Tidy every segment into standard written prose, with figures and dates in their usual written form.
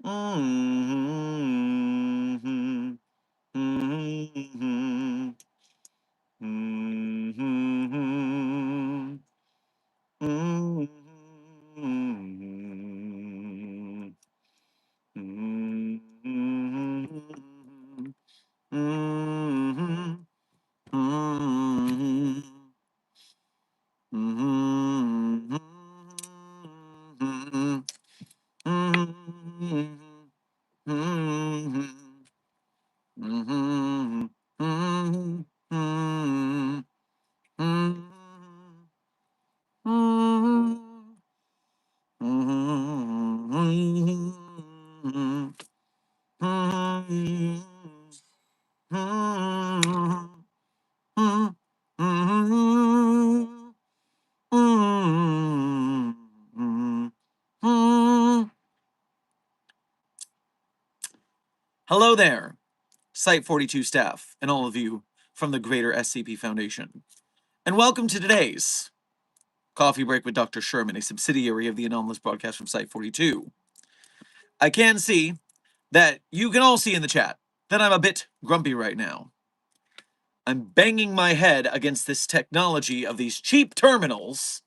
Mm-hmm. Mm-hmm. Mm-hmm. Mm-hmm. Mm-hmm. Mm-hmm. Mm-hmm. Mm-hmm. Mm-hmm. Mm-hmm. Mm-hmm. Mm-hmm. Mm-hmm. Mm-hmm. Mm-hmm. Mm-hmm. Mm-hmm. Mm-hmm. Mm-hmm. Hello there, Site 42 staff, and all of you from the greater SCP Foundation. And welcome to today's Coffee Break with Dr. Sherman, a subsidiary of the anomalous broadcast from Site 42. I can see that you can all see in the chat that I'm a bit grumpy right now. I'm banging my head against this technology of these cheap terminals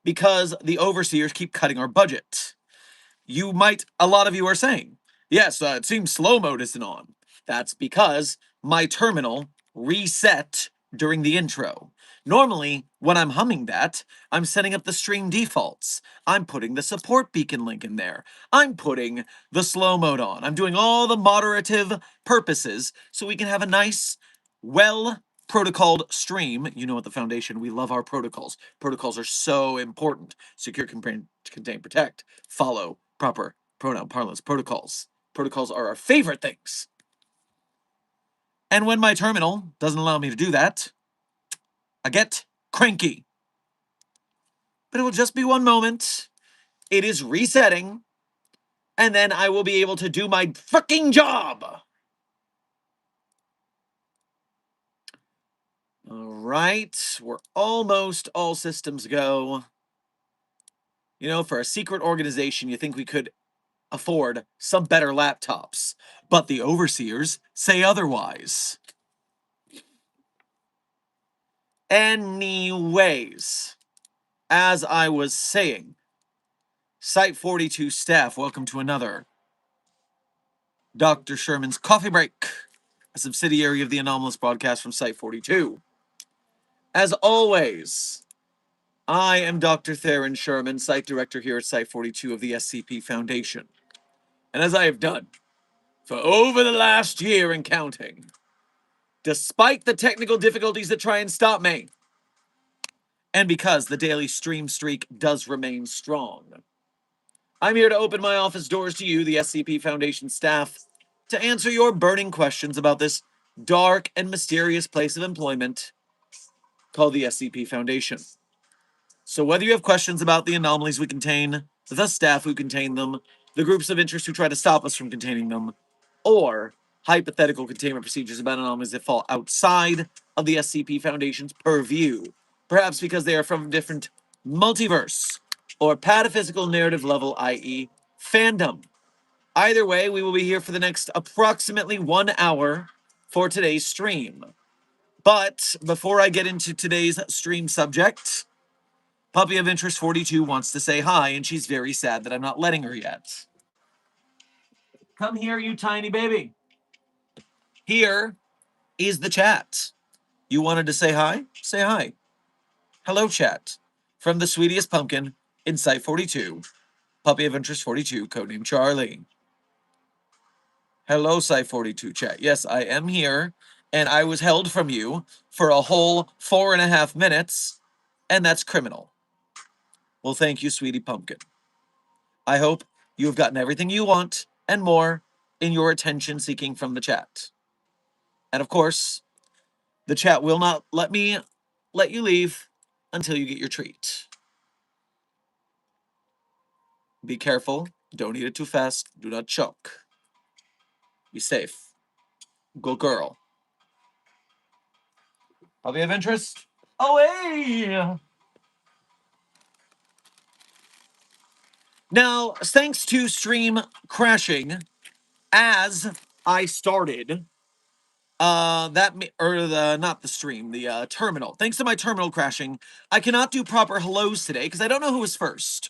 because the overseers keep cutting our budget. A lot of you are saying, yes, it seems slow mode isn't on. That's because my terminal reset during the intro. Normally, when I'm humming that, I'm setting up the stream defaults. I'm putting the support beacon link in there. I'm putting the slow mode on. I'm doing all the moderative purposes so we can have a nice, well protocoled stream. You know, at the Foundation, we love our protocols. Protocols are so important. Secure, contain, protect, follow, proper pronoun parlance, protocols. Protocols are our favorite things. And when my terminal doesn't allow me to do that, I get cranky. But it will just be one moment. It is resetting, and then I will be able to do my fucking job. All right, we're almost all systems go. You know, for a secret organization, you think we could afford some better laptops, but the overseers say otherwise. Anyways, as I was saying, Site 42 staff, welcome to another Dr. Sherman's Coffee Break, a subsidiary of the anomalous broadcast from Site 42. As always, I am Dr. Theron Sherman, Site Director here at Site 42 of the SCP Foundation. And as I have done for over the last year and counting, despite the technical difficulties that try and stop me, and because the daily stream streak does remain strong, I'm here to open my office doors to you, the SCP Foundation staff, to answer your burning questions about this dark and mysterious place of employment called the SCP Foundation. So whether you have questions about the anomalies we contain, the staff who contain them, the groups of interest who try to stop us from containing them, or hypothetical containment procedures about anomalies that fall outside of the SCP Foundation's purview, perhaps because they are from a different multiverse or pataphysical narrative level, i.e., fandom. Either way, we will be here for the next approximately 1 hour for today's stream. But before I get into today's stream subject, Puppy of Interest 42 wants to say hi, and she's very sad that I'm not letting her yet. Come here, you tiny baby. Here is the chat. You wanted to say hi? Say hi. Hello, chat. From the sweetest pumpkin in Site 42, Puppy of Interest 42, codename Charlie. Hello, Site 42 chat. Yes, I am here, and I was held from you for a whole 4.5 minutes, and that's criminal. Well, thank you, sweetie pumpkin. I hope you have gotten everything you want and more in your attention seeking from the chat. And of course, the chat will not let you leave until you get your treat. Be careful. Don't eat it too fast. Do not choke. Be safe. Good girl. Puppy of Interest? Away! Now, thanks to stream crashing as I started, not the stream, the terminal. Thanks to my terminal crashing, I cannot do proper hellos today because I don't know who was first.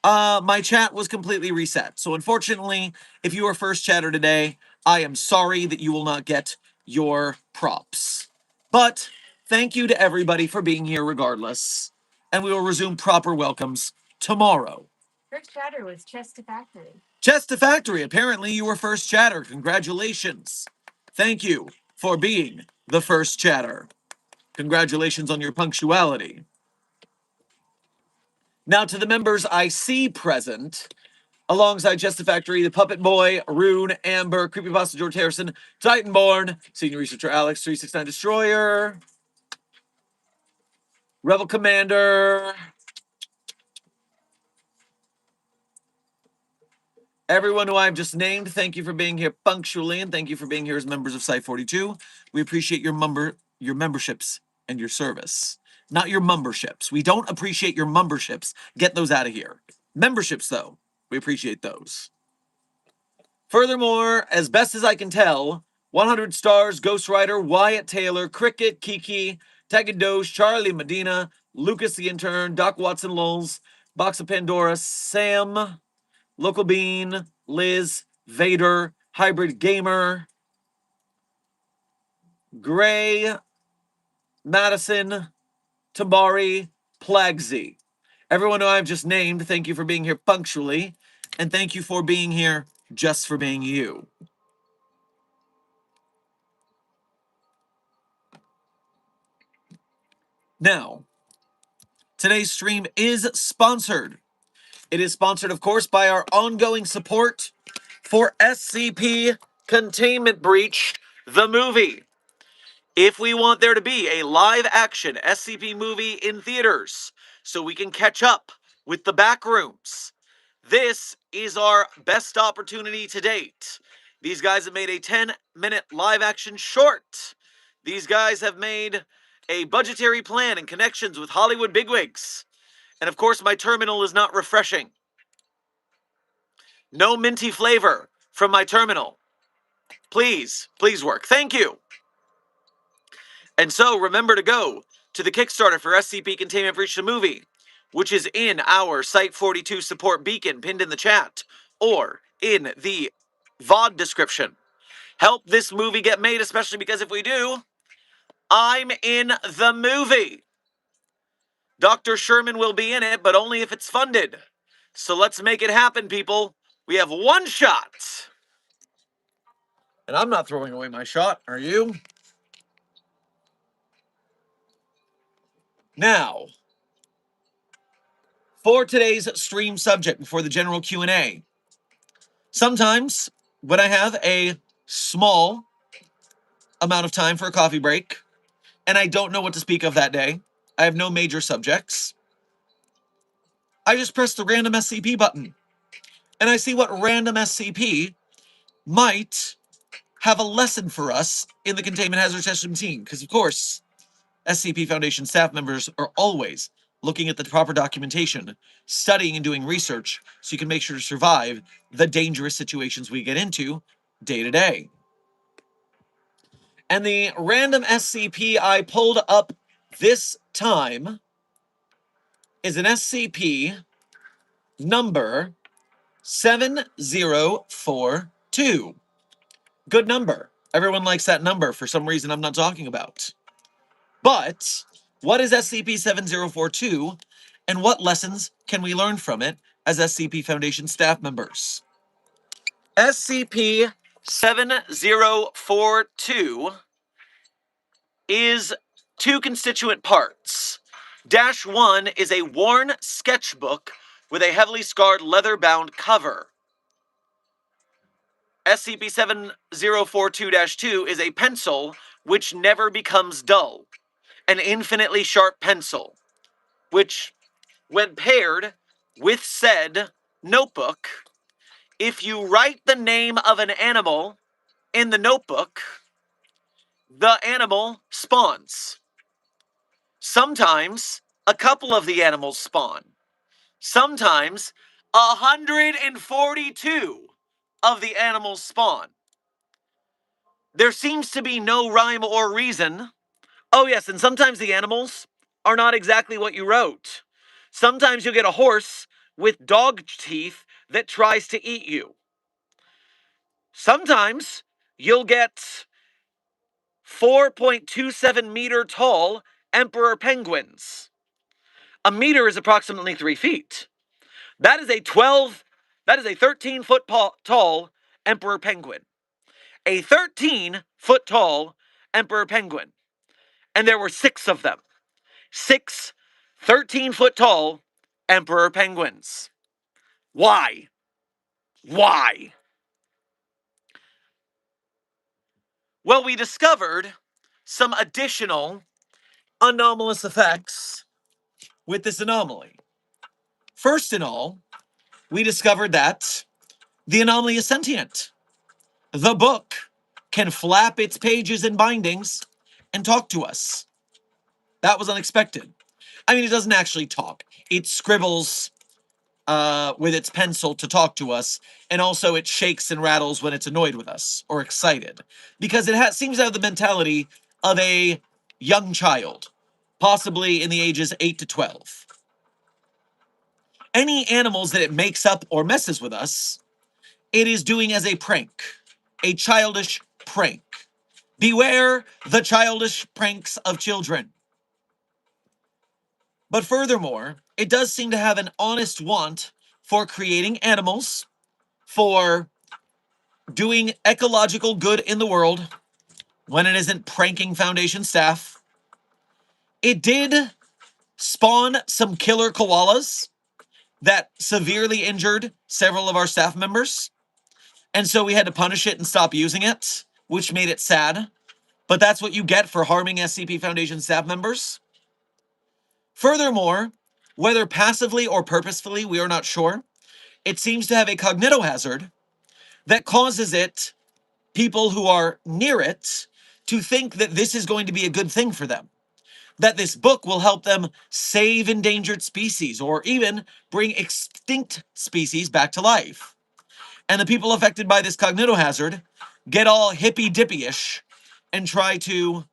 My chat was completely reset. So unfortunately, if you are first chatter today, I am sorry that you will not get your props. But thank you to everybody for being here regardless. And we will resume proper welcomes tomorrow. First chatter was Chester Factory. Chester Factory, apparently you were first chatter. Congratulations. Thank you for being the first chatter. Congratulations on your punctuality. Now to the members I see present, alongside Chester Factory, the Puppet Boy, Rune, Amber, Creepypasta George Harrison, Titanborn, Senior Researcher Alex, 369 Destroyer, Rebel Commander, everyone who I've just named, thank you for being here punctually, and thank you for being here as members of Site 42. We appreciate your memberships and your service. Not your memberships. We don't appreciate your memberships. Get those out of here. Memberships, though, we appreciate those. Furthermore, as best as I can tell, 100 Stars, Ghost Rider, Wyatt Taylor, Cricket, Kiki, Tagadosh, Charlie Medina, Lucas the Intern, Doc Watson Lulz, Box of Pandora, Sam, Local Bean, Liz, Vader, Hybrid Gamer, Gray, Madison, Tabari, Plagsy. Everyone who I've just named, thank you for being here punctually, and thank you for being here just for being you. Now, today's stream is sponsored. It is sponsored, of course, by our ongoing support for SCP Containment Breach, the movie. If we want there to be a live-action SCP movie in theaters so we can catch up with the backrooms, this is our best opportunity to date. These guys have made a 10-minute live-action short. These guys have made a budgetary plan and connections with Hollywood bigwigs. And of course, my terminal is not refreshing. No minty flavor from my terminal. Please, please work. Thank you. And so remember to go to the Kickstarter for SCP Containment Breach the movie, which is in our Site 42 support beacon pinned in the chat or in the VOD description. Help this movie get made, especially because if we do, I'm in the movie. Dr. Sherman will be in it, but only if it's funded. So let's make it happen, people. We have one shot. And I'm not throwing away my shot, are you? Now, for today's stream subject before the general Q&A. Sometimes, when I have a small amount of time for a coffee break, and I don't know what to speak of that day, I have no major subjects, I just press the random SCP button, and I see what random SCP might have a lesson for us in the Containment Hazard System team, because of course, SCP Foundation staff members are always looking at the proper documentation, studying and doing research so you can make sure to survive the dangerous situations we get into day to day. And the random SCP I pulled up this time is an SCP number 7042. Good number. Everyone likes that number for some reason I'm not talking about. But what is SCP-7042, and what lessons can we learn from it as SCP Foundation staff members? SCP-7042 is two constituent parts. Dash 1 is a worn sketchbook with a heavily scarred leather-bound cover. SCP-7042-2 is a pencil which never becomes dull. An infinitely sharp pencil, which, when paired with said notebook, if you write the name of an animal in the notebook, the animal spawns. Sometimes a couple of the animals spawn. Sometimes 142 of the animals spawn. There seems to be no rhyme or reason. Oh yes, and sometimes the animals are not exactly what you wrote. Sometimes you'll get a horse with dog teeth that tries to eat you. Sometimes you'll get 4.27 meter tall emperor penguins. A meter is approximately 3 feet. That is a 13-foot tall emperor penguin. A 13-foot tall emperor penguin. And there were 6 of them. 6 13-foot tall emperor penguins. Why? Why? Well, we discovered some additional anomalous effects with this anomaly. First in all, we discovered that the anomaly is sentient. The book can flap its pages and bindings and talk to us. That was unexpected. I mean, it doesn't actually talk. It scribbles with its pencil to talk to us, and also it shakes and rattles when it's annoyed with us or excited, because it seems to have the mentality of a young child, possibly in the ages 8 to 12. Any animals that it makes up or messes with us, it is doing as a prank, a childish prank. Beware the childish pranks of children. But furthermore, it does seem to have an honest want for creating animals, for doing ecological good in the world when it isn't pranking Foundation staff. It did spawn some killer koalas that severely injured several of our staff members. And so we had to punish it and stop using it, which made it sad. But that's what you get for harming SCP Foundation staff members. Furthermore, whether passively or purposefully, we are not sure, it seems to have a cognitohazard that causes people who are near it, to think that this is going to be a good thing for them. That this book will help them save endangered species or even bring extinct species back to life. And the people affected by this cognitohazard get all hippy-dippy-ish and try to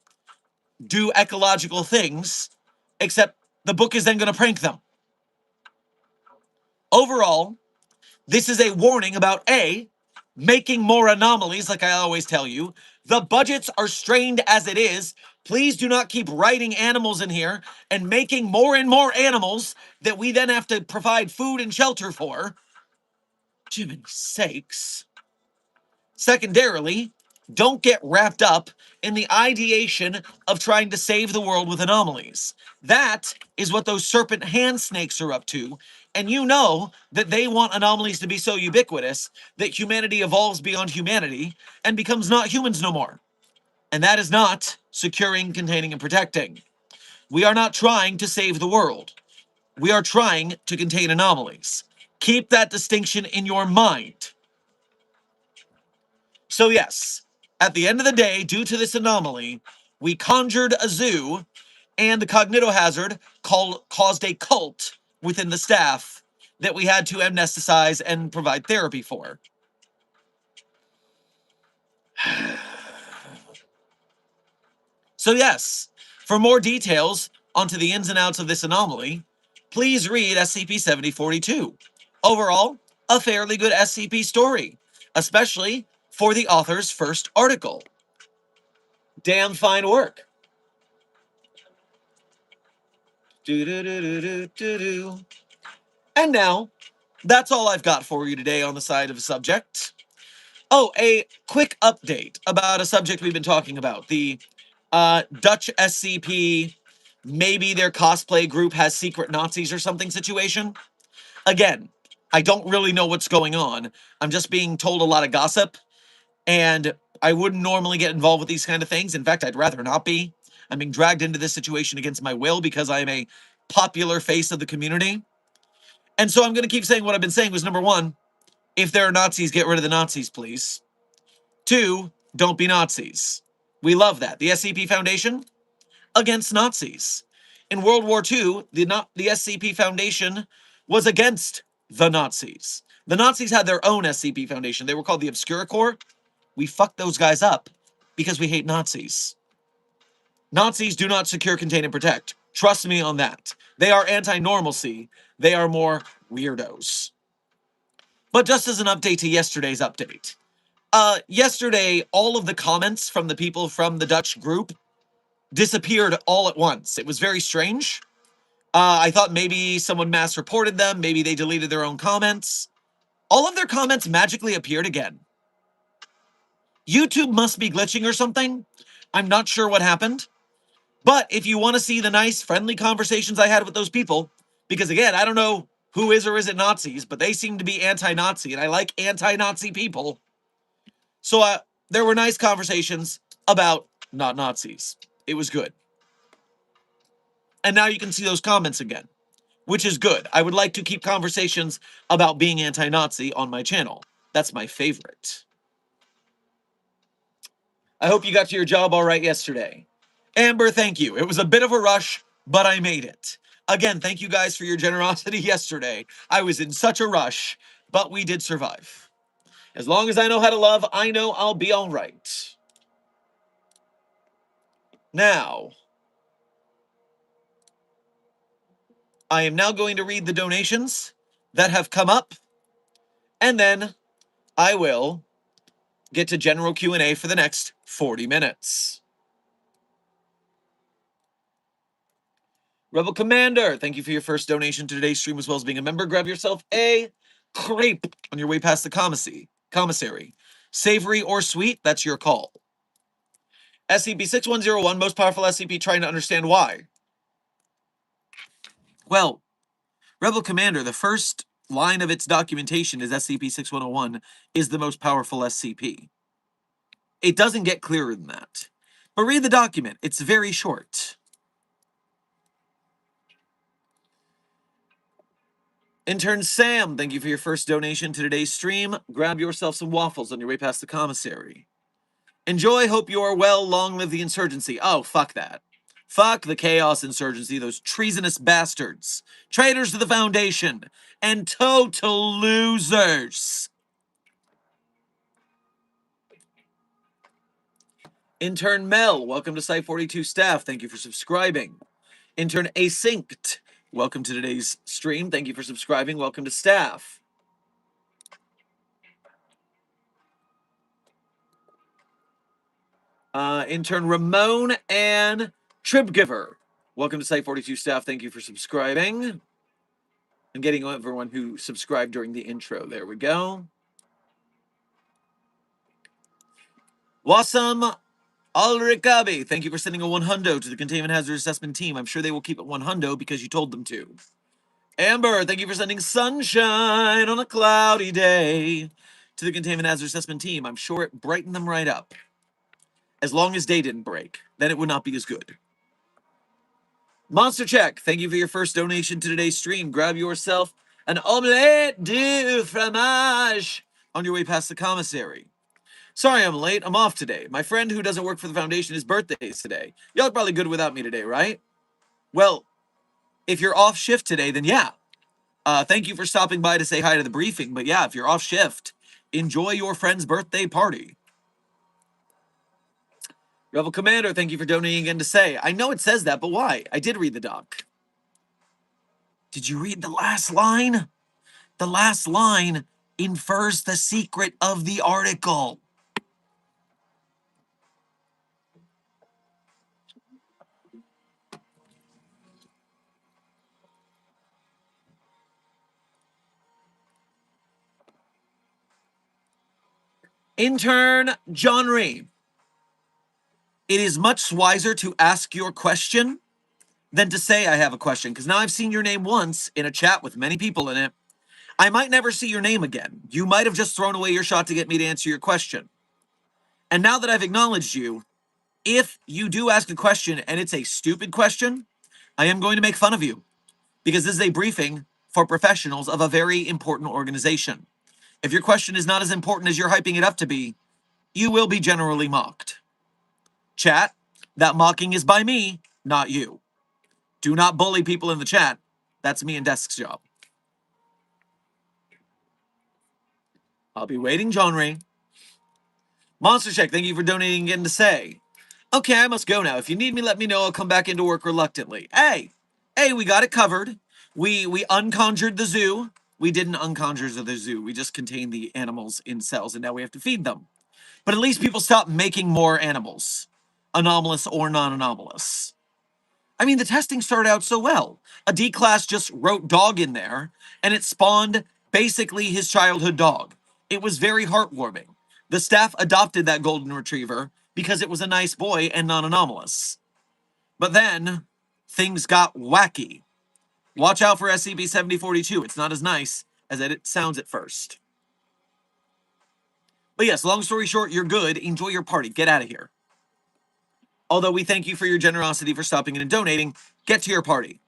do ecological things, except the book is then going to prank them. Overall, this is a warning about A, making more anomalies, like I always tell you. The budgets are strained as it is. Please do not keep writing animals in here and making more and more animals that we then have to provide food and shelter for. Jiminy sakes. Secondarily, don't get wrapped up in the ideation of trying to save the world with anomalies. That is what those serpent hand snakes are up to, and you know that they want anomalies to be so ubiquitous that humanity evolves beyond humanity and becomes not humans no more. And that is not securing, containing, and protecting. We are not trying to save the world. We are trying to contain anomalies. Keep that distinction in your mind. So yes, at the end of the day, due to this anomaly, we conjured a zoo, and the cognitohazard caused a cult within the staff that we had to amnesticize and provide therapy for. So yes, for more details onto the ins and outs of this anomaly, please read SCP-7042. Overall, a fairly good SCP story, especially for the author's first article. Damn fine work. And now, that's all I've got for you today on the side of a subject. Oh, a quick update about a subject we've been talking about. The Dutch SCP, maybe their cosplay group has secret Nazis or something situation. Again, I don't really know what's going on. I'm just being told a lot of gossip, and I wouldn't normally get involved with these kind of things. In fact, I'd rather not be. I'm being dragged into this situation against my will because I am a popular face of the community. And so I'm going to keep saying what I've been saying was, number one, if there are Nazis, get rid of the Nazis, please. 2, don't be Nazis. We love that. The SCP Foundation, against Nazis. In World War II, the SCP Foundation was against the Nazis. The Nazis had their own SCP Foundation. They were called the Obscura Corps. We fucked those guys up because we hate Nazis. Nazis do not secure, contain, and protect. Trust me on that. They are anti-normalcy. They are more weirdos. But just as an update to yesterday's update. Yesterday, all of the comments from the people from the Dutch group disappeared all at once. It was very strange. I thought maybe someone mass reported them. Maybe they deleted their own comments. All of their comments magically appeared again. YouTube must be glitching or something. I'm not sure what happened. But if you want to see the nice, friendly conversations I had with those people, because again, I don't know who is or isn't Nazis, but they seem to be anti-Nazi, and I like anti-Nazi people. So there were nice conversations about not Nazis. It was good. And now you can see those comments again, which is good. I would like to keep conversations about being anti-Nazi on my channel. That's my favorite. I hope you got to your job all right yesterday. Amber, thank you. It was a bit of a rush, but I made it. Again, thank you guys for your generosity yesterday. I was in such a rush, but we did survive. As long as I know how to love, I know I'll be all right. Now, I am now going to read the donations that have come up, and then I will get to general Q&A for the next 40 minutes. Rebel Commander, thank you for your first donation to today's stream, as well as being a member. Grab yourself a crepe on your way past the commissary. Savory or sweet, that's your call. SCP-6101, most powerful SCP, trying to understand why. Well, Rebel Commander, the first line of its documentation is SCP-6101 is the most powerful SCP. It doesn't get clearer than that. But read the document. It's very short. Intern Sam, thank you for your first donation to today's stream. Grab yourself some waffles on your way past the commissary. Enjoy, hope you are well, long live the insurgency. Oh, fuck that. Fuck the Chaos Insurgency, those treasonous bastards. Traitors to the Foundation. And total losers. Intern Mel, welcome to Site 42 staff. Thank you for subscribing. Intern Asynced, welcome to today's stream. Thank you for subscribing. Welcome to staff. Intern Ramon and Tribgiver, welcome to Site 42 staff. Thank you for subscribing. I'm getting everyone who subscribed during the intro. There we go. Wasam Alrikabi, thank you for sending a 100 to the Containment Hazard Assessment team. I'm sure they will keep it 100 because you told them to. Amber, thank you for sending sunshine on a cloudy day to the Containment Hazard Assessment team. I'm sure it brightened them right up. As long as day didn't break, then it would not be as good. Monster Check, thank you for your first donation to today's stream. Grab yourself an omelette du fromage on your way past the commissary. Sorry I'm late. I'm off today. My friend who doesn't work for the Foundation, his birthday is today. Y'all are probably good without me today, right? Well, if you're off shift today, then yeah. Thank you for stopping by to say hi to the briefing. But yeah, if you're off shift, enjoy your friend's birthday party. Rebel Commander, thank you for donating again to say. I know it says that, but why? I did read the doc. Did you read the last line? The last line infers the secret of the article. Intern John Ree. It is much wiser to ask your question than to say I have a question, because now I've seen your name once in a chat with many people in it. I might never see your name again. You might have just thrown away your shot to get me to answer your question. And now that I've acknowledged you, if you do ask a question and it's a stupid question, I am going to make fun of you, because this is a briefing for professionals of a very important organization. If your question is not as important as you're hyping it up to be, you will be generally mocked. Chat, that mocking is by me, not you. Do not bully people in the chat. That's me and Desk's job. I'll be waiting, John Ray. Monster Check, thank you for donating again to say. Okay, I must go now. If you need me, let me know. I'll come back into work reluctantly. Hey, we got it covered. We unconjured the zoo. We didn't unconjure the zoo. We just contained the animals in cells, and now we have to feed them. But at least people stop making more animals, anomalous or non-anomalous. I mean, the testing started out so well. A D class just wrote dog in there, and it spawned basically his childhood dog. It was very heartwarming. The staff adopted that golden retriever because it was a nice boy and non-anomalous. But then, things got wacky. Watch out for SCP-7042. It's not as nice as it sounds at first. But yes, long story short, you're good. Enjoy your party. Get out of here. Although we thank you for your generosity for stopping in and donating, get to your party.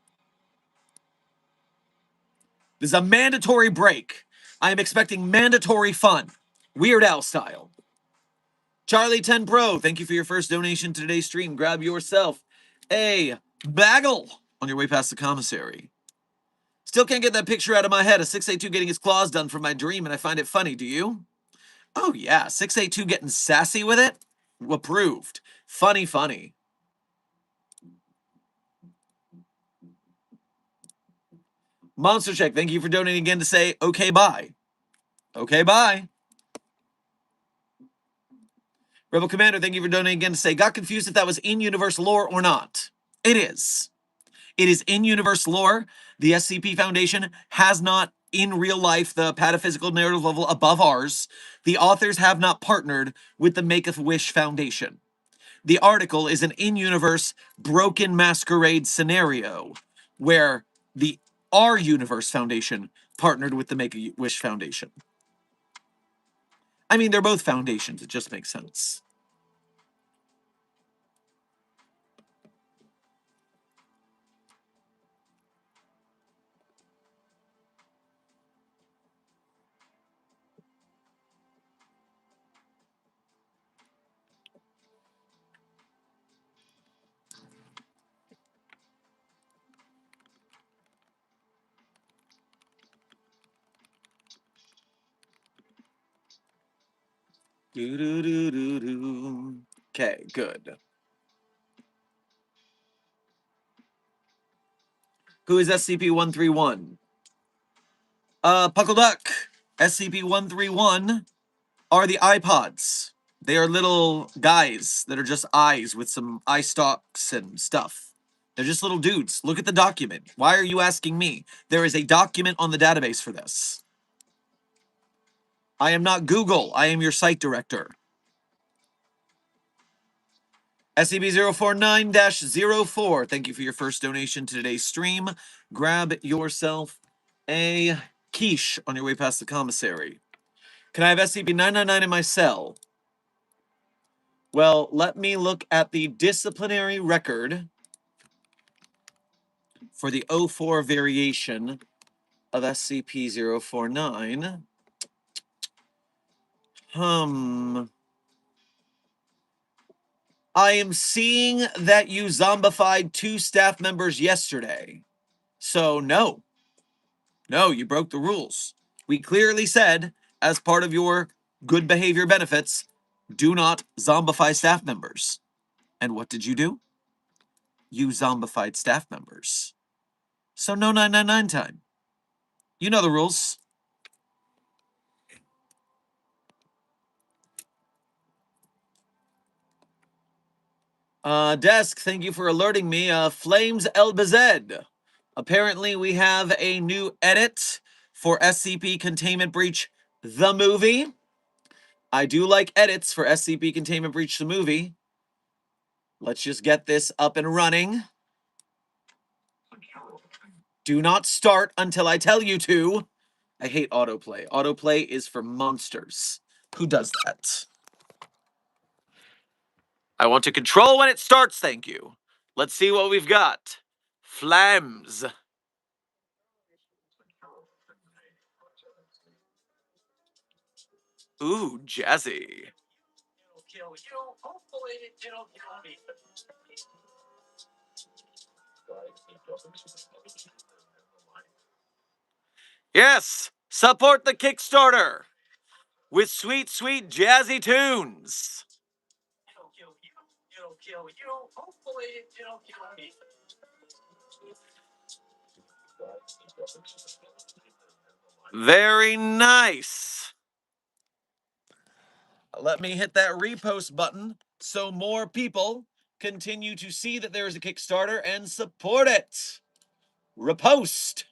This is a mandatory break. I am expecting mandatory fun. Weird Al style. Charlie 10 Pro, thank you for your first donation to today's stream. Grab yourself a bagel on your way past the commissary. Still can't get that picture out of my head. A 682 getting his claws done from my dream, and I find it funny. Do you? Oh, yeah. 682 getting sassy with it? Approved. Funny, funny. Monster Check, thank you for donating again to say, okay, bye. Okay, bye. Rebel Commander, thank you for donating again to say, got confused if that was in-universe lore or not. It is. It is in-universe lore. The SCP Foundation has not, in real life, the pataphysical narrative level above ours. The authors have not partnered with the Make-A-Wish Foundation. The article is an in-universe broken masquerade scenario where the Our Universe Foundation partnered with the Make-A-Wish Foundation. I mean, they're both foundations. It just makes sense. Okay, good. Who is SCP-131? Puckle Duck. SCP-131 are the iPods. They are little guys that are just eyes with some eye stalks and stuff. They're just little dudes. Look at the document. Why are you asking me? There is a document on the database for this. I am not Google. I am your site director. SCP-049-04. Thank you for your first donation to today's stream. Grab yourself a quiche on your way past the commissary. Can I have SCP-999 in my cell? Well, let me look at the disciplinary record for the 04 variation of SCP-049. I am seeing that you zombified 2 staff members yesterday. So, no. No, you broke the rules. We clearly said, as part of your good behavior benefits, do not zombify staff members. And what did you do? You zombified staff members. So no 999 time. You know the rules. Desk, thank you for alerting me. Flames El Bezed. Apparently, we have a new edit for SCP Containment Breach the movie. I do like edits for SCP Containment Breach the movie. Let's just get this up and running. Do not start until I tell you to. I hate autoplay. Autoplay is for monsters. Who does that? I want to control when it starts, thank you. Let's see what we've got. Flames. Ooh, jazzy. Yes, support the Kickstarter. with sweet, sweet jazzy tunes. Very nice. Let me hit that repost button so more people continue to see that there is a Kickstarter and support it. Repost.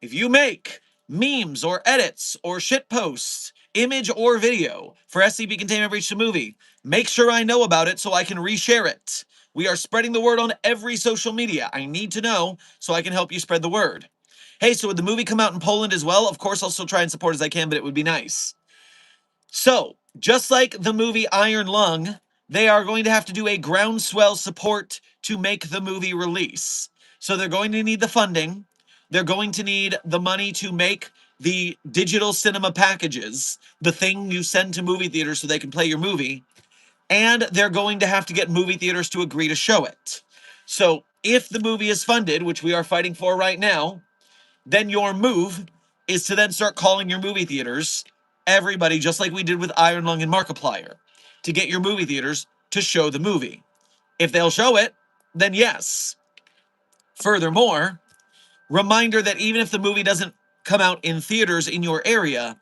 If you make memes or edits or shit posts, image or video for SCP Containment Breach the movie, make sure I know about it so I can reshare it. We are spreading the word on every social media. I need to know so I can help you spread the word. Hey, so would the movie come out in Poland as well? Of course, I'll still try and support as I can, but it would be nice. So, just like the movie Iron Lung, they are going to have to do a groundswell support to make the movie release. So they're going to need the funding. They're going to need the money to make the digital cinema packages, the thing you send to movie theaters so they can play your movie. And they're going to have to get movie theaters to agree to show it. So if the movie is funded, which we are fighting for right now, then your move is to then start calling your movie theaters, everybody, just like we did with Iron Lung and Markiplier, to get your movie theaters to show the movie. If they'll show it, then yes. Furthermore, reminder that even if the movie doesn't come out in theaters in your area,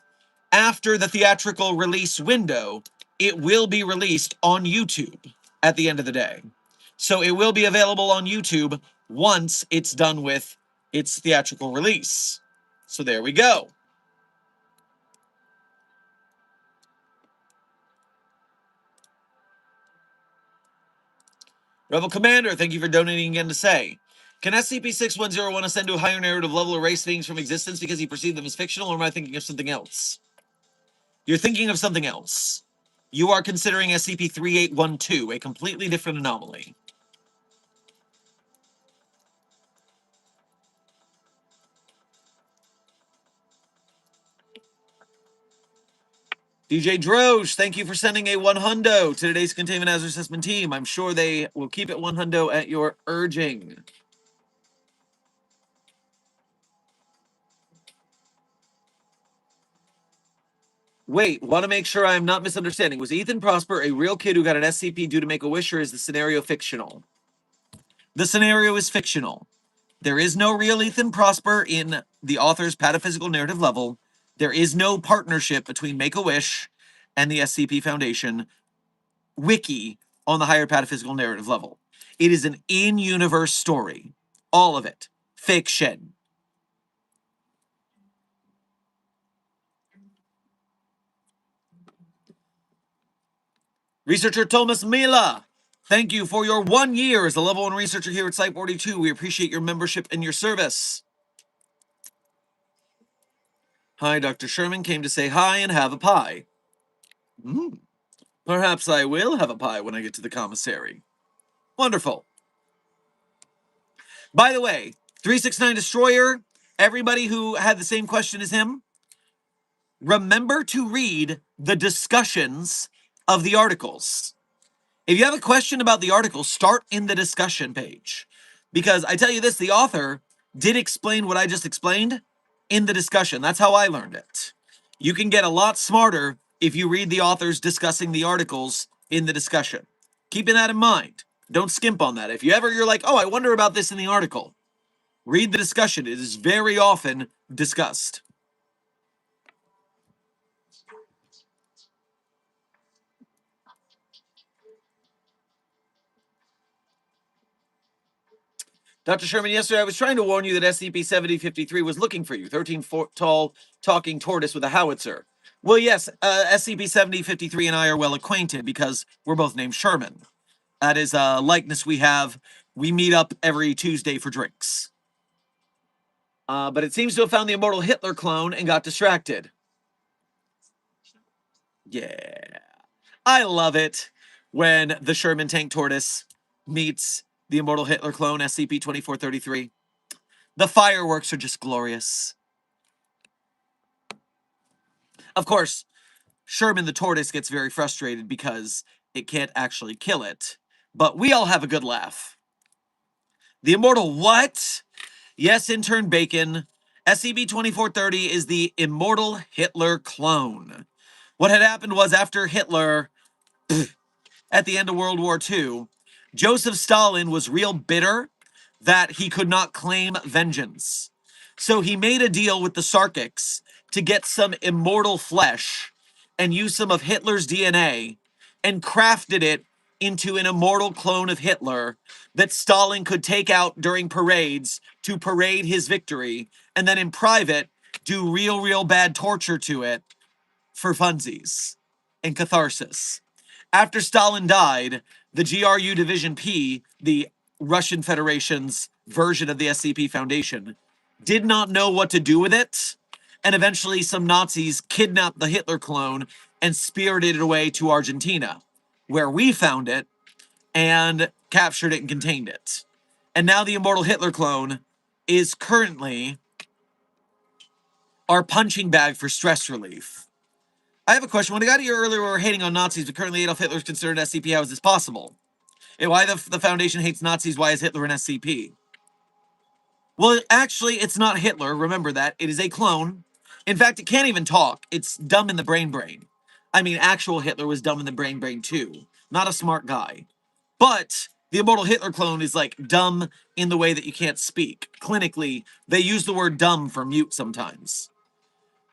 after the theatrical release window, it will be released on YouTube at the end of the day. So it will be available on YouTube once it's done with its theatrical release. So there we go. Rebel Commander, thank you for donating again to say, can SCP-6101 want to ascend to a higher narrative level or erase things from existence because he perceived them as fictional, or am I thinking of something else? You're thinking of something else. You are considering SCP-3812, a completely different anomaly. DJ Droge, thank you for sending a 100 to today's Containment Hazard Assessment team. I'm sure they will keep it 100 at your urging. Wait, want to make sure I'm not misunderstanding. Was Ethan Prosper a real kid who got an SCP due to Make-A-Wish, or is the scenario fictional? The scenario is fictional. There is no real Ethan Prosper in the author's pataphysical narrative level. There is no partnership between Make-A-Wish and the SCP Foundation wiki on the higher pataphysical narrative level. It is an in-universe story. All of it. Fiction. Researcher Thomas Mila, thank you for your 1 year as a level 1 researcher here at Site 42. We appreciate your membership and your service. Hi, Dr. Sherman came to say hi and have a pie. Perhaps I will have a pie when I get to the commissary. Wonderful. By the way, 369 Destroyer, everybody who had the same question as him, remember to read the discussions of the articles. If you have a question about the article, start in the discussion page. Because I tell you this, the author did explain what I just explained in the discussion. That's how I learned it. You can get a lot smarter if you read the authors discussing the articles in the discussion. Keeping that in mind. Don't skimp on that. If you're like, oh, I wonder about this in the article, read the discussion. It is very often discussed. Dr. Sherman, yesterday I was trying to warn you that SCP-7053 was looking for you. 13-foot tall talking tortoise with a howitzer. Well, yes, SCP-7053 and I are well acquainted because we're both named Sherman. That is a likeness we have. We meet up every Tuesday for drinks. But it seems to have found the immortal Hitler clone and got distracted. Yeah. I love it when the Sherman tank tortoise meets the immortal Hitler clone, SCP-2433. The fireworks are just glorious. Of course, Sherman the tortoise gets very frustrated because it can't actually kill it. But we all have a good laugh. The immortal what? Yes, intern Bacon SCP-2430 is the immortal Hitler clone. What had happened was after Hitler, at the end of World War II, Joseph Stalin was real bitter that he could not claim vengeance. So he made a deal with the Sarkics to get some immortal flesh and use some of Hitler's DNA and crafted it into an immortal clone of Hitler that Stalin could take out during parades to parade his victory, and then in private do real bad torture to it for funsies and catharsis. After Stalin died, the GRU Division P, the Russian Federation's version of the SCP Foundation, did not know what to do with it, and eventually some Nazis kidnapped the Hitler clone and spirited it away to Argentina, where we found it and captured it and contained it. And now the immortal Hitler clone is currently our punching bag for stress relief. I have a question. When I got here earlier, we were hating on Nazis, but currently Adolf Hitler is considered SCP. How is this possible? And why the Foundation hates Nazis? Why is Hitler an SCP? Well, actually, it's not Hitler. Remember that. It is a clone. In fact, it can't even talk. It's dumb in the brain. I mean, actual Hitler was dumb in the brain too. Not a smart guy. But the immortal Hitler clone is like dumb in the way that you can't speak. Clinically, they use the word dumb for mute sometimes.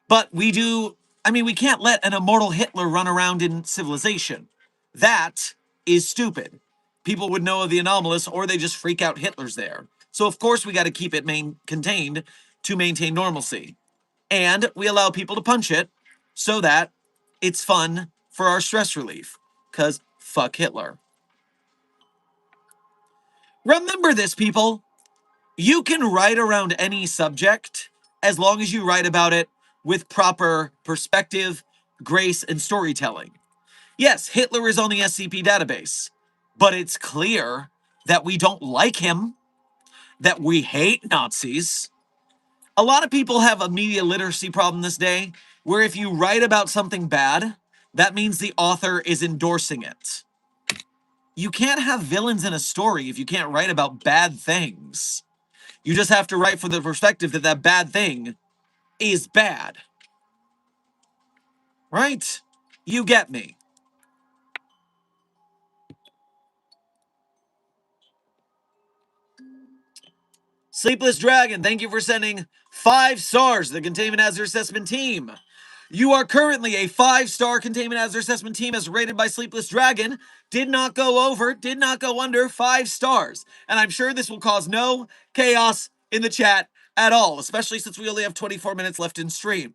But we can't let an immortal Hitler run around in civilization. That is stupid. People would know of the anomalous, or they just freak out Hitler's there. So of course we got to keep it contained to maintain normalcy. And we allow people to punch it so that it's fun for our stress relief. Because fuck Hitler. Remember this, people. You can write around any subject as long as you write about it with proper perspective, grace, and storytelling. Yes, Hitler is on the SCP database, but it's clear that we don't like him, that we hate Nazis. A lot of people have a media literacy problem this day, where if you write about something bad, that means the author is endorsing it. You can't have villains in a story if you can't write about bad things. You just have to write from the perspective that that bad thing is bad. Right? You get me. Sleepless Dragon, thank you for sending 5 stars to the Containment Hazard Assessment Team. You are currently a 5-star Containment Hazard Assessment Team as rated by Sleepless Dragon. Did not go over, did not go under 5 stars. And I'm sure this will cause no chaos in the chat at all, especially since we only have 24 minutes left in stream.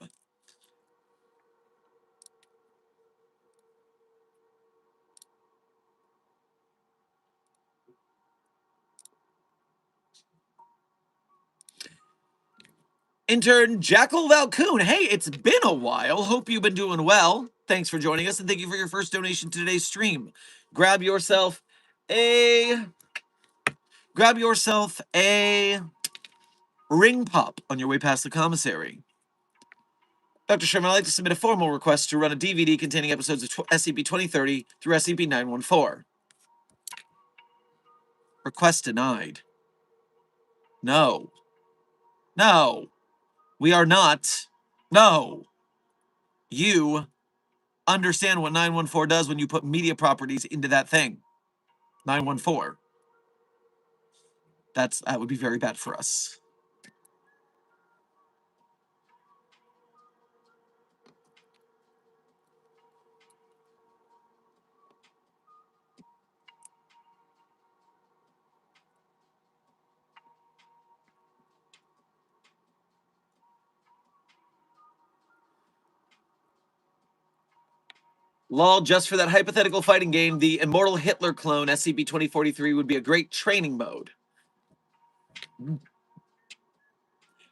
Intern Jackal Valcoon, hey, it's been a while. Hope you've been doing well. Thanks for joining us, and thank you for your first donation to today's stream. Grab yourself a ring pop on your way past the commissary. Dr. Sherman, I'd like to submit a formal request to run a DVD containing episodes of SCP-2030 through SCP-914. Request denied. No. No. We are not. No. You understand what 914 does when you put media properties into that thing. 914. That would be very bad for us. Lol, just for that hypothetical fighting game, the immortal Hitler clone SCP-2043 would be a great training mode.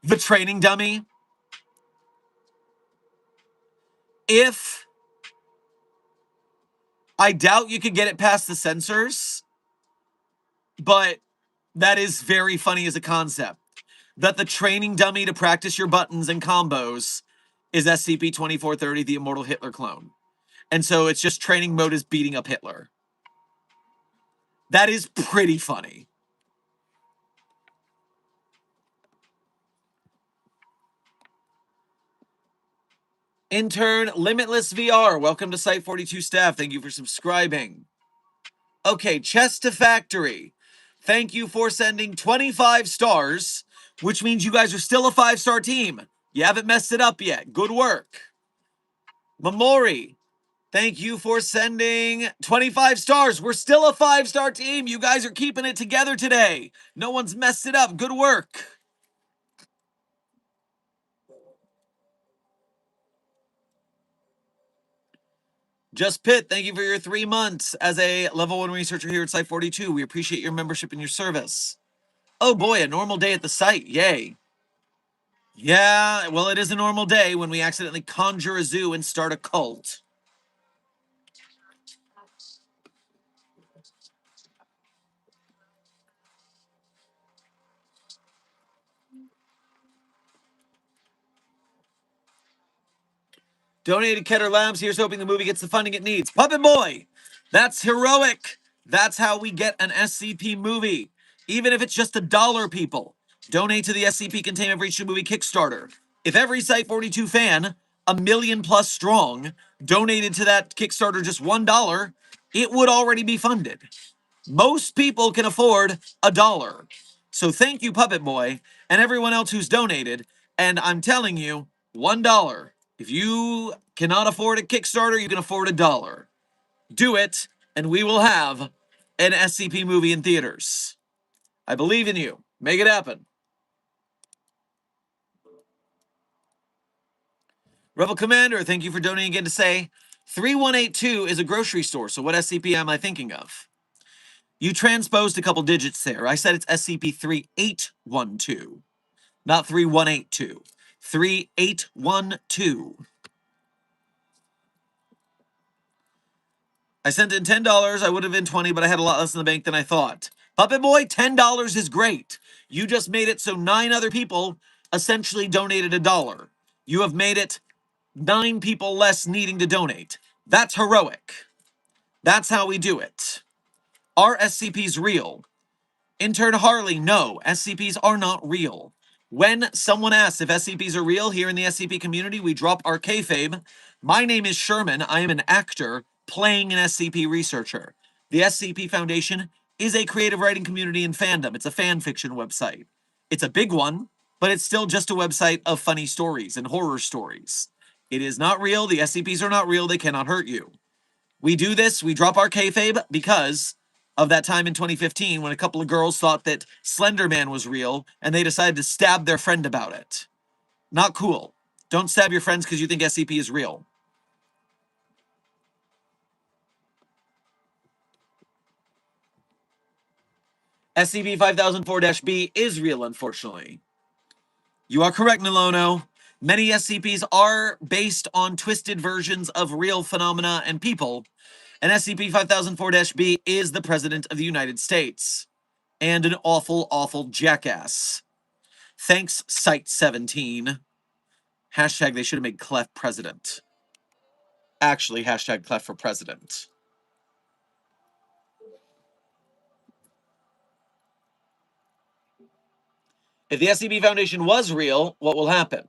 The training dummy? I doubt you could get it past the sensors, but that is very funny as a concept. That the training dummy to practice your buttons and combos is SCP-2430, the immortal Hitler clone. And so it's just training mode is beating up Hitler. That is pretty funny. Intern Limitless VR, welcome to Site 42 staff. Thank you for subscribing. Okay, Chess to Factory. Thank you for sending 25 stars, which means you guys are still a 5-star team. You haven't messed it up yet. Good work. Mamori, thank you for sending 25 stars. We're still a 5-star team. You guys are keeping it together today. No one's messed it up. Good work. Just Pitt, thank you for your 3 months as a level 1 researcher here at Site 42. We appreciate your membership and your service. Oh boy, a normal day at the site. Yay. Yeah, well, it is a normal day when we accidentally conjure a zoo and start a cult. Donated Keter Labs. Here's hoping the movie gets the funding it needs. Puppet Boy! That's heroic. That's how we get an SCP movie. Even if it's just $1, people. Donate to the SCP Containment Breach Movie Kickstarter. If every Site 42 fan, a million plus strong, donated to that Kickstarter just $1, it would already be funded. Most people can afford $1. So thank you, Puppet Boy, and everyone else who's donated. And I'm telling you, $1. If you cannot afford a Kickstarter, you can afford $1. Do it, and we will have an SCP movie in theaters. I believe in you. Make it happen. Rebel Commander, thank you for donating again to say 3182 is a grocery store. So what SCP am I thinking of? You transposed a couple digits there. I said it's SCP-3812, not 3182. 3812. I sent in $10. I would have been 20, but I had a lot less in the bank than I thought. Puppet Boy, $10 is great. You just made it so 9 other people essentially donated $1. You have made it 9 people less needing to donate. That's heroic. That's how we do it. Are SCPs real? Intern Harley, no, SCPs are not real. When someone asks if SCPs are real here in the SCP community, we drop our kayfabe. My name is Sherman. I am an actor playing an SCP researcher. The SCP Foundation is a creative writing community and fandom. It's a fan fiction website. It's a big one, but it's still just a website of funny stories and horror stories. It is not real. The SCPs are not real. They cannot hurt you. We do this, we drop our kayfabe because of that time in 2015 when a couple of girls thought that Slender Man was real and they decided to stab their friend about it. Not cool. Don't stab your friends because you think SCP is real. SCP-5004-B is real, unfortunately. You are correct, Nilono. Many SCPs are based on twisted versions of real phenomena and people, and SCP-5004-B is the President of the United States. And an awful, awful jackass. Thanks, Site17. Hashtag they should have made Clef president. Actually, hashtag Clef for president. If the SCP Foundation was real, what will happen?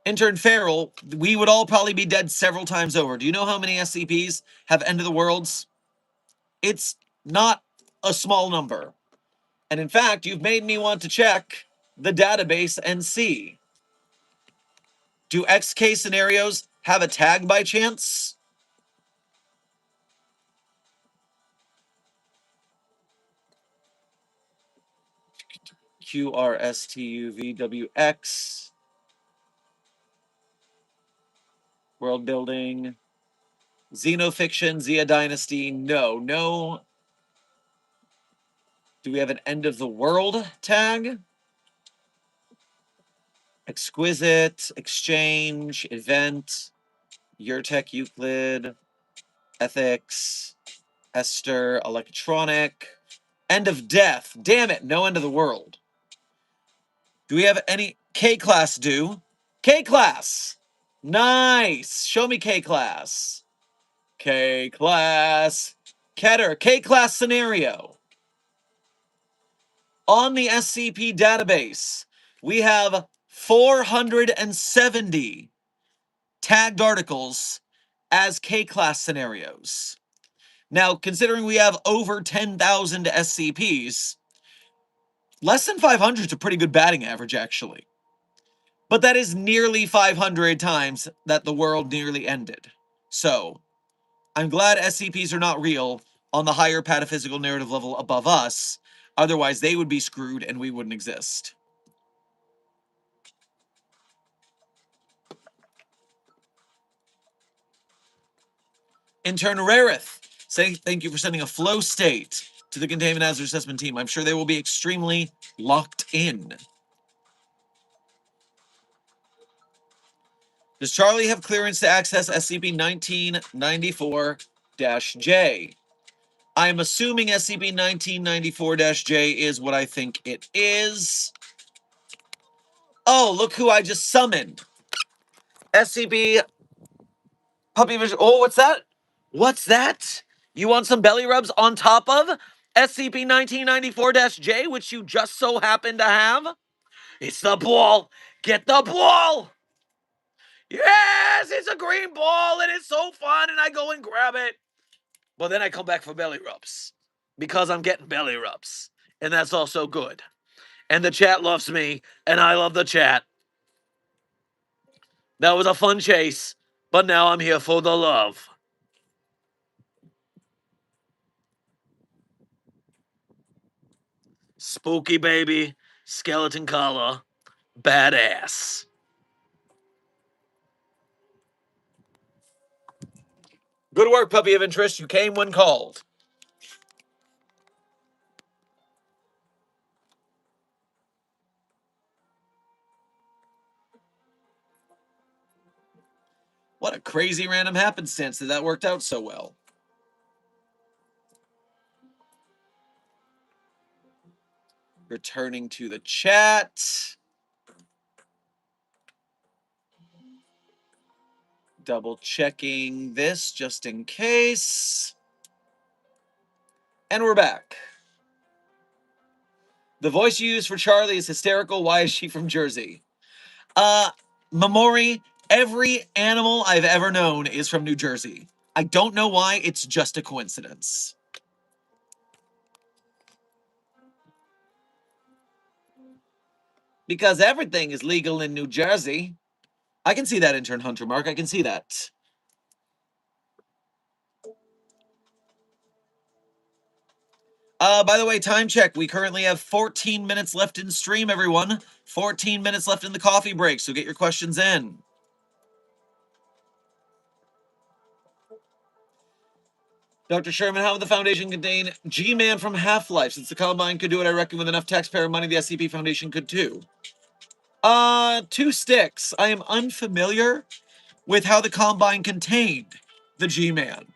Intern Feral, we would all probably be dead several times over. Do you know how many SCPs have End of the Worlds? It's not a small number. And in fact, you've made me want to check the database and see. Do XK scenarios have a tag by chance? QRSTUVWX. World building. Xenofiction, Xia Dynasty. No. Do we have an end of the world tag? Exquisite, exchange, event, Urtech, Euclid, ethics, Esther, electronic, end of death. Damn it, no end of the world. Do we have any K-class do? K-class! Nice! Show me K-class. K-class. Keter, K-class scenario. On the SCP database, we have 470 tagged articles as K-class scenarios. Now, considering we have over 10,000 SCPs, less than 500 is a pretty good batting average, actually. But that is nearly 500 times that the world nearly ended. So, I'm glad SCPs are not real on the higher pataphysical narrative level above us. Otherwise, they would be screwed and we wouldn't exist. Intern Rareth, saying thank you for sending a flow state to the containment hazard assessment team. I'm sure they will be extremely locked in. Does Charlie have clearance to access SCP-1994-J? I'm assuming SCP-1994-J is what I think it is. Oh, look who I just summoned. SCP Puppy Vision. Oh, what's that? What's that? You want some belly rubs on top of SCP-1994-J, which you just so happen to have? It's the ball. Get the ball. Yes, it's a green ball, and it's so fun, and I go and grab it. But then I come back for belly rubs because I'm getting belly rubs, and that's also good. And the chat loves me, and I love the chat. That was a fun chase, but now I'm here for the love. Spooky baby, skeleton collar, badass. Good work, puppy of interest. You came when called. What a crazy random happenstance that worked out so well. Returning to the chat. Double checking this just in case. And we're back. The voice you use for Charlie is hysterical. Why is she from Jersey? Mamori, every animal I've ever known is from New Jersey. I don't know why, it's just a coincidence. Because everything is legal in New Jersey. I can see that, Intern Hunter Mark. I can see that. By the way, time check. We currently have 14 minutes left in stream, everyone. 14 minutes left in the coffee break, so get your questions in. Dr. Sherman, how would the Foundation contain G-Man from Half-Life? Since the Combine could do it, I reckon with enough taxpayer money, the SCP Foundation could too. 2 sticks. I am unfamiliar with how the Combine contained the G-Man.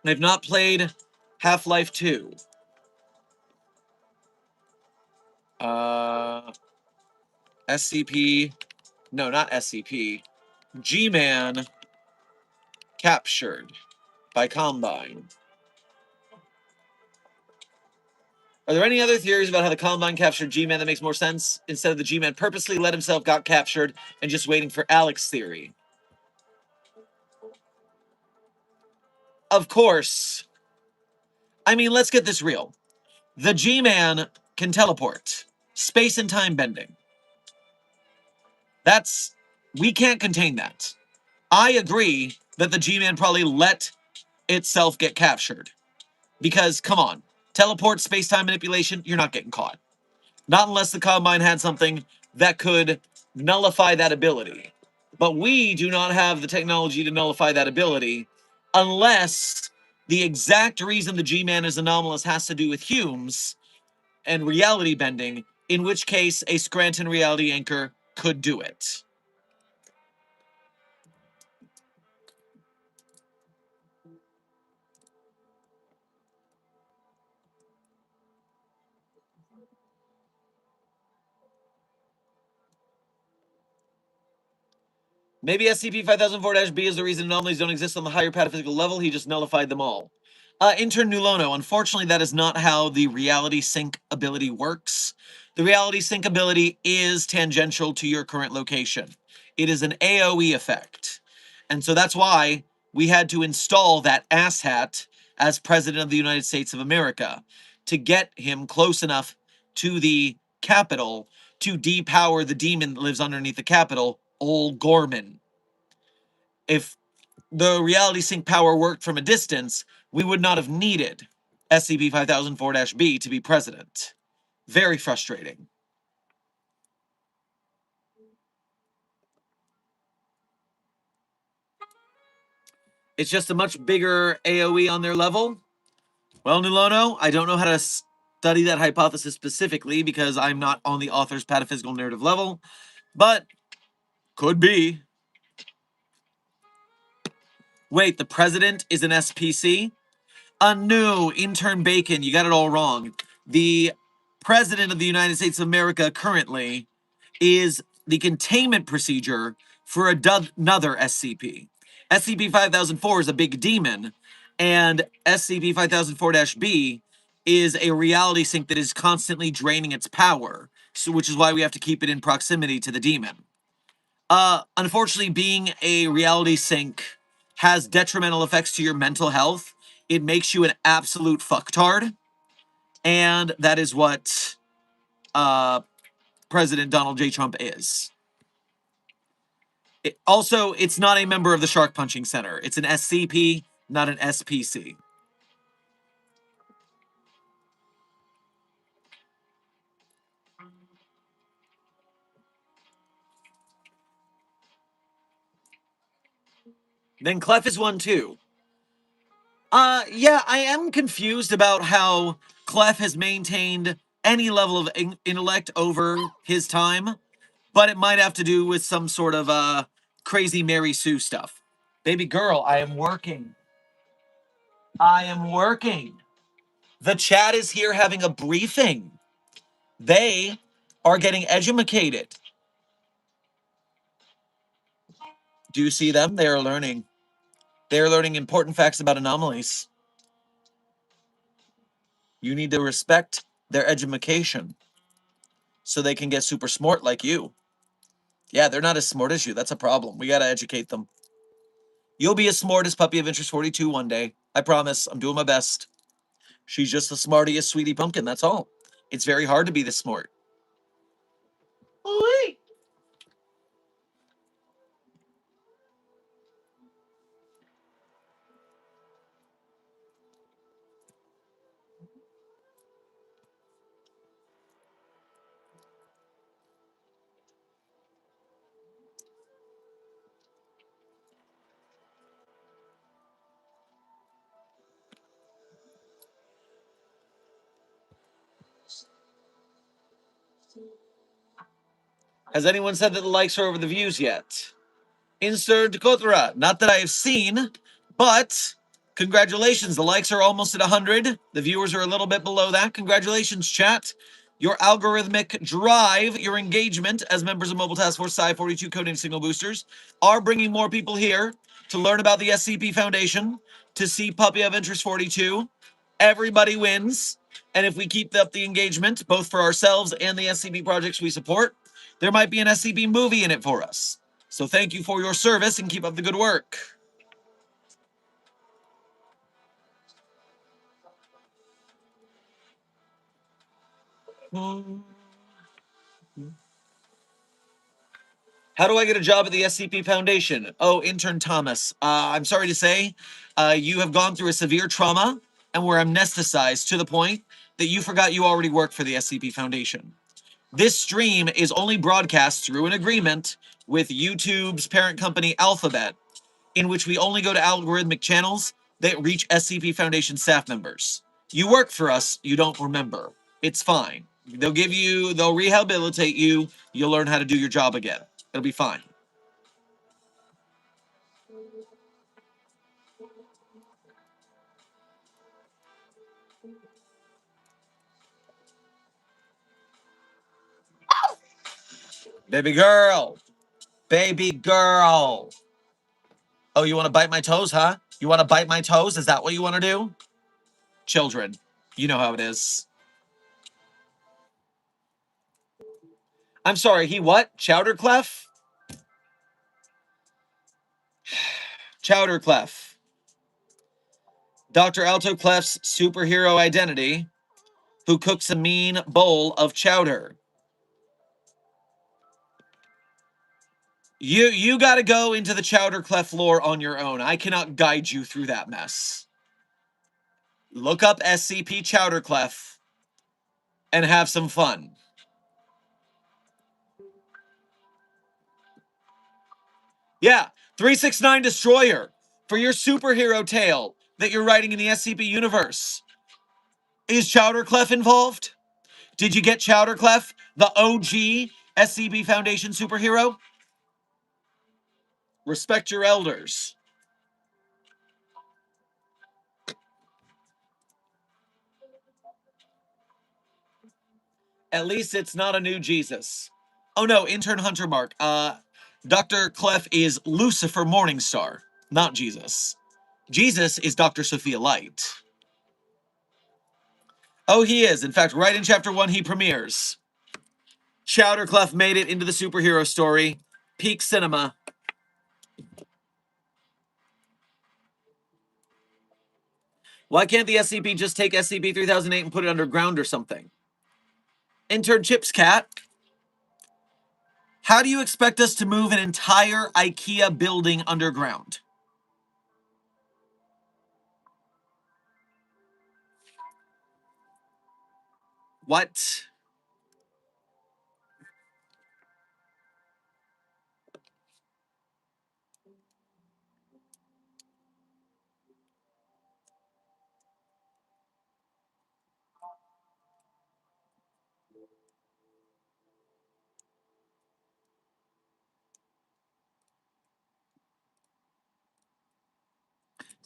I've not played Half-Life 2. SCP... No, not SCP. G-Man captured by Combine. Are there any other theories about how the Combine captured G-Man that makes more sense? Instead of the G-Man purposely let himself got captured and just waiting for Alex's theory. Of course. I mean, let's get this real. The G-Man can teleport. Space and time bending. We can't contain that. I agree that the G-Man probably let itself get captured. Because, come on, teleport, space-time manipulation, you're not getting caught. Not unless the Combine had something that could nullify that ability. But we do not have the technology to nullify that ability unless the exact reason the G-Man is anomalous has to do with Humes and reality bending, in which case a Scranton reality anchor could do it. Maybe SCP-5004-B is the reason anomalies don't exist on the higher pataphysical level. He just nullified them all. Intern Nulono, unfortunately, that is not how the reality sync ability works. The reality sync ability is tangential to your current location. It is an AoE effect. And so that's why we had to install that asshat as President of the United States of America to get him close enough to the Capitol to depower the demon that lives underneath the Capitol, Old Gorman. If the reality sync power worked from a distance, we would not have needed SCP-5004-B to be president. Very frustrating. It's just a much bigger AoE on their level. Well, Nulono, I don't know how to study that hypothesis specifically because I'm not on the author's pataphysical narrative level, but could be. Wait, the president is an SPC? No, intern Bacon, you got it all wrong. The president of the United States of America currently is the containment procedure for another SCP. SCP-5004 is a big demon, and SCP-5004-B is a reality sink that is constantly draining its power, so which is why we have to keep it in proximity to the demon. Unfortunately, being a reality sink has detrimental effects to your mental health. It makes you an absolute fucktard, and that is what President Donald J. Trump is. It's not a member of the Shark Punching Center. It's an SCP, not an SPC. Then Clef is one too. Yeah, I am confused about how Clef has maintained any level of intellect over his time, but it might have to do with some sort of crazy Mary Sue stuff. Baby girl, I am working. I am working. The chat is here having a briefing. They are getting educated. Do you see them? They are learning. They are learning important facts about anomalies. You need to respect their education so they can get super smart like you. Yeah, they're not as smart as you. That's a problem. We gotta educate them. You'll be as smart as Puppy of Interest 42 one day. I promise. I'm doing my best. She's just the smartiest sweetie pumpkin, that's all. It's very hard to be this smart. Wait. Has anyone said that the likes are over the views yet? Insert Kotra. Not that I have seen, but congratulations. The likes are almost at 100. The viewers are a little bit below that. Congratulations, chat. Your algorithmic drive, your engagement as members of Mobile Task Force Psi-42 Coding Signal Boosters are bringing more people here to learn about the SCP Foundation, to see Puppy of Interest 42. Everybody wins. And if we keep up the engagement, both for ourselves and the SCP projects we support, there might be an SCP movie in it for us. So thank you for your service and keep up the good work. How do I get a job at the SCP Foundation? Oh, intern Thomas. I'm sorry to say, you have gone through a severe trauma and were amnesticized to the point that you forgot you already work for the SCP Foundation. This stream is only broadcast through an agreement with YouTube's parent company Alphabet, in which we only go to algorithmic channels that reach SCP Foundation staff members. You work for us, you don't remember. It's fine. They'll rehabilitate you, you'll learn how to do your job again. It'll be fine. Baby girl. Baby girl. Oh, you want to bite my toes, huh? You want to bite my toes? Is that what you want to do? Children, you know how it is. I'm sorry, he what? Chowder Clef? Chowderclef. Dr. Alto Clef's superhero identity, who cooks a mean bowl of chowder. You got to go into the Chowderclef lore on your own. I cannot guide you through that mess. Look up SCP Chowderclef and have some fun. Yeah, 369 Destroyer for your superhero tale that you're writing in the SCP universe. Is Chowderclef involved? Did you get Chowderclef, the OG SCP Foundation superhero? Respect your elders. At least it's not a new Jesus. Oh no, intern Hunter Mark. Dr. Clef is Lucifer Morningstar, not Jesus. Jesus is Dr. Sophia Light. Oh, he is. In fact, right in chapter 1, he premieres. Chowderclef made it into the superhero story. Peak cinema. Why can't the SCP just take SCP-3008 and put it underground or something? Intern Chips Cat. How do you expect us to move an entire IKEA building underground? What?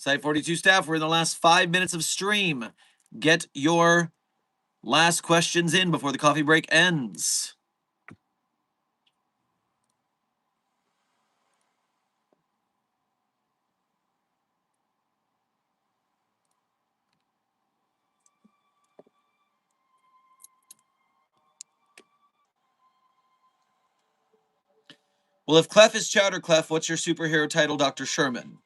Site 42 staff, we're in the last 5 minutes of stream. Get your last questions in before the coffee break ends. Well, if Clef is Chowderclef, what's your superhero title, Dr. Sherman?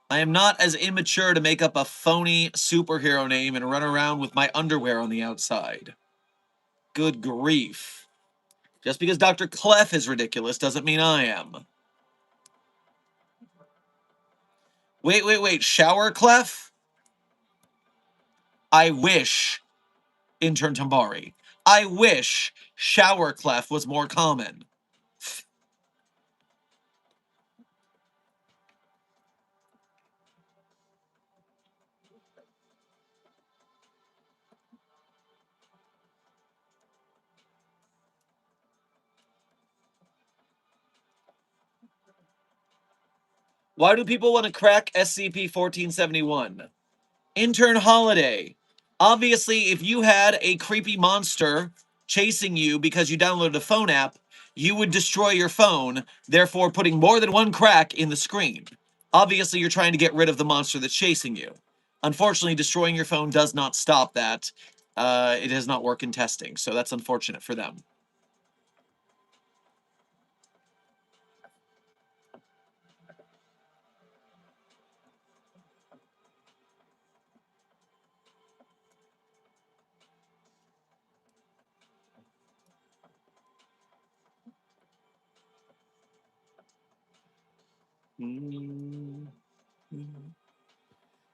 I am not as immature to make up a phony superhero name and run around with my underwear on the outside. Good grief. Just because Dr. Clef is ridiculous doesn't mean I am. Wait. Shower Clef? I wish, intern Tambari. I wish shower Clef was more common. Why do people want to crack SCP-1471? Intern Holiday. Obviously, if you had a creepy monster chasing you because you downloaded a phone app, you would destroy your phone, therefore putting more than one crack in the screen. Obviously, you're trying to get rid of the monster that's chasing you. Unfortunately, destroying your phone does not stop that. It has not worked in testing, so that's unfortunate for them.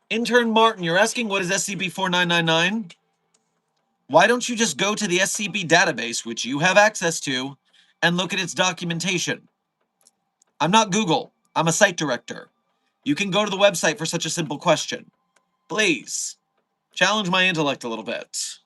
Intern Martin, you're asking what is SCP-4999? Why don't you just go to the SCP database, which you have access to, and look at its documentation? I'm not Google. I'm a site director. You can go to the website for such a simple question. Please, challenge my intellect a little bit.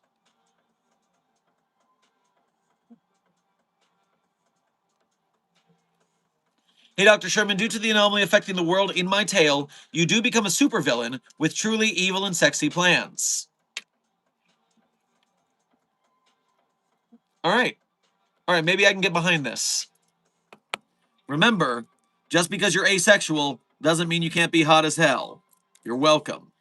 Hey, Dr. Sherman, due to the anomaly affecting the world in my tale, you do become a supervillain with truly evil and sexy plans. All right, maybe I can get behind this. Remember, just because you're asexual doesn't mean you can't be hot as hell. You're welcome.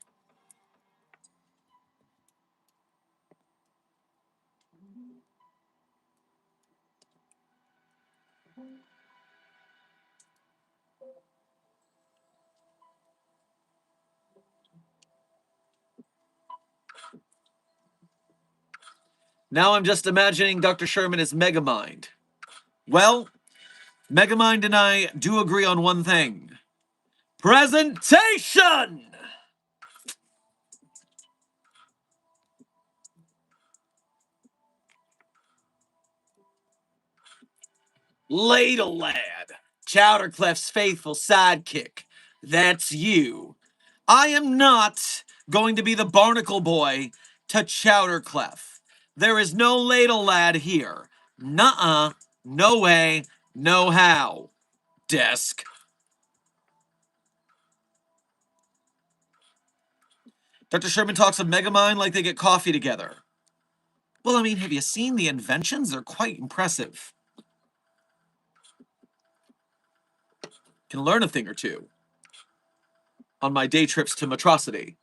Now I'm just imagining Dr. Sherman as Megamind. Well, Megamind and I do agree on one thing. Presentation! Ladle Lad, Chowderclef's faithful sidekick. That's you. I am not going to be the barnacle boy to Chowderclef. There is no Ladle Lad here. Nuh-uh, no way, no how. Desk. Dr. Sherman talks of Megamind like they get coffee together. Well, I mean, have you seen the inventions? They're quite impressive. Can learn a thing or two on my day trips to Metrocity.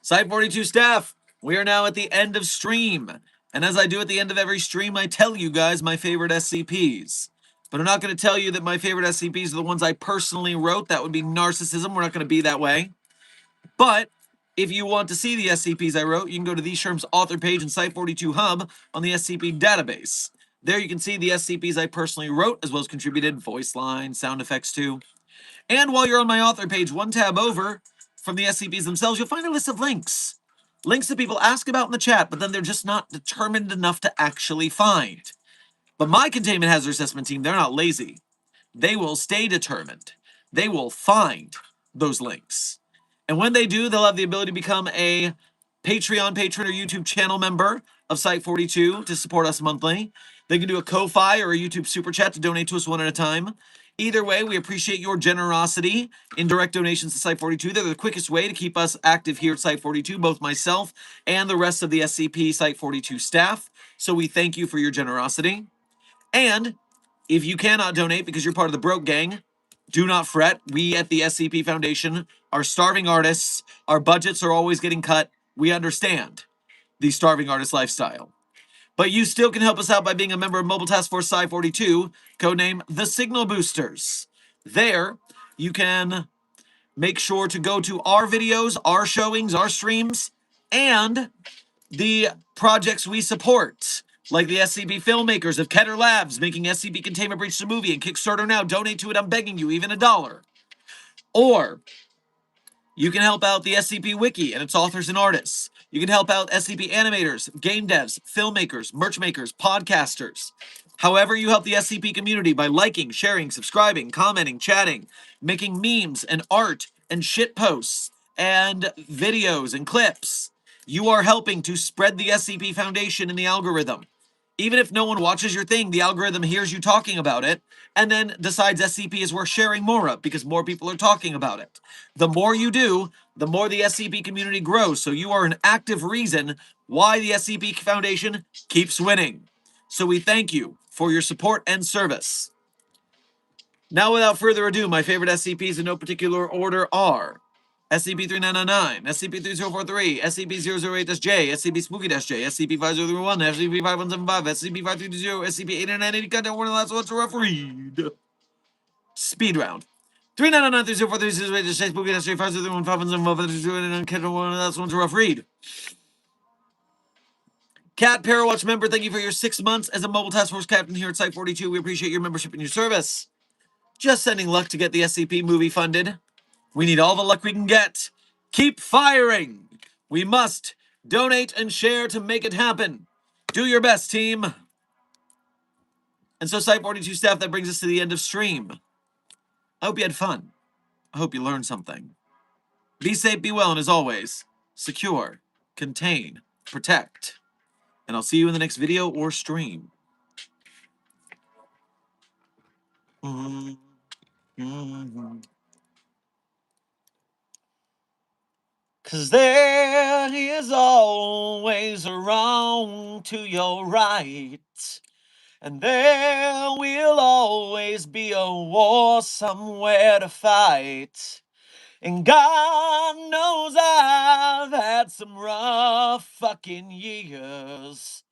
Site 42 staff, we are now at the end of stream. And as I do at the end of every stream, I tell you guys my favorite SCPs. But I'm not going to tell you that my favorite SCPs are the ones I personally wrote. That would be narcissism. We're not going to be that way. But if you want to see the SCPs I wrote, you can go to the Sherm's author page in Site 42 Hub on the SCP database. There you can see the SCPs I personally wrote, as well as contributed voice lines, sound effects too. And while you're on my author page, one tab over from the SCPs themselves, you'll find a list of links. Links that people ask about in the chat, but then they're just not determined enough to actually find. But my containment hazard assessment team, they're not lazy. They will stay determined. They will find those links. And when they do, they'll have the ability to become a Patreon patron or YouTube channel member of Site 42 to support us monthly. They can do a Ko-Fi or a YouTube Super Chat to donate to us one at a time. Either way, we appreciate your generosity in direct donations to Site 42. They're the quickest way to keep us active here at Site 42, both myself and the rest of the SCP Site 42 staff. So we thank you for your generosity. And if you cannot donate because you're part of the broke gang, do not fret. We at the SCP Foundation are starving artists. Our budgets are always getting cut. We understand the starving artist lifestyle. But you still can help us out by being a member of Mobile Task Force Psi 42, codename the Signal Boosters. There, you can make sure to go to our videos, our showings, our streams, and the projects we support, like the SCP filmmakers of Keter Labs making SCP Containment Breach the movie and Kickstarter now. Donate to it, I'm begging you, even $1. Or you can help out the SCP Wiki and its authors and artists. You can help out SCP animators, game devs, filmmakers, merch makers, podcasters. However, you help the SCP community by liking, sharing, subscribing, commenting, chatting, making memes and art and shit posts and videos and clips. You are helping to spread the SCP Foundation in the algorithm. Even if no one watches your thing, the algorithm hears you talking about it and then decides SCP is worth sharing more of because more people are talking about it. The more you do, the more the SCP community grows. So you are an active reason why the SCP Foundation keeps winning. So we thank you for your support and service. Now, without further ado, my favorite SCPs in no particular order are SCP-3999, SCP-3043, SCP-008-J, SCP-Spooky-J, SCP-5031, SCP-5175, SCP-5320, SCP-8990, content warning, last one's a rough read. Speed round. 3999-3043, Spooky-J, 5031, 5175, content warning, last one's a rough read. Cat Parawatch member, thank you for your 6 months as a Mobile Task Force captain here at Site 42. We appreciate your membership and your service. Just sending luck to get the SCP movie funded. We need all the luck we can get. Keep firing. We must donate and share to make it happen. Do your best, team. And so, Site 42 staff, that brings us to the end of stream. I hope you had fun. I hope you learned something. Be safe, be well, and as always, secure, contain, protect. And I'll see you in the next video or stream. Cause there is always a wrong to your right. And there will always be a war somewhere to fight. And God knows I've had some rough fucking years.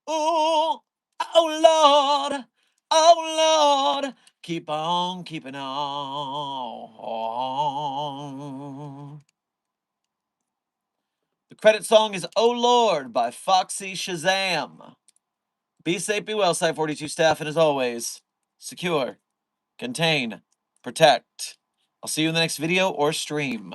Ooh, oh Lord, Keep on keeping on. The credit song is Oh Lord by Foxy Shazam. Be safe, be well, Site 42 staff, and as always, secure, contain, protect. I'll see you in the next video or stream.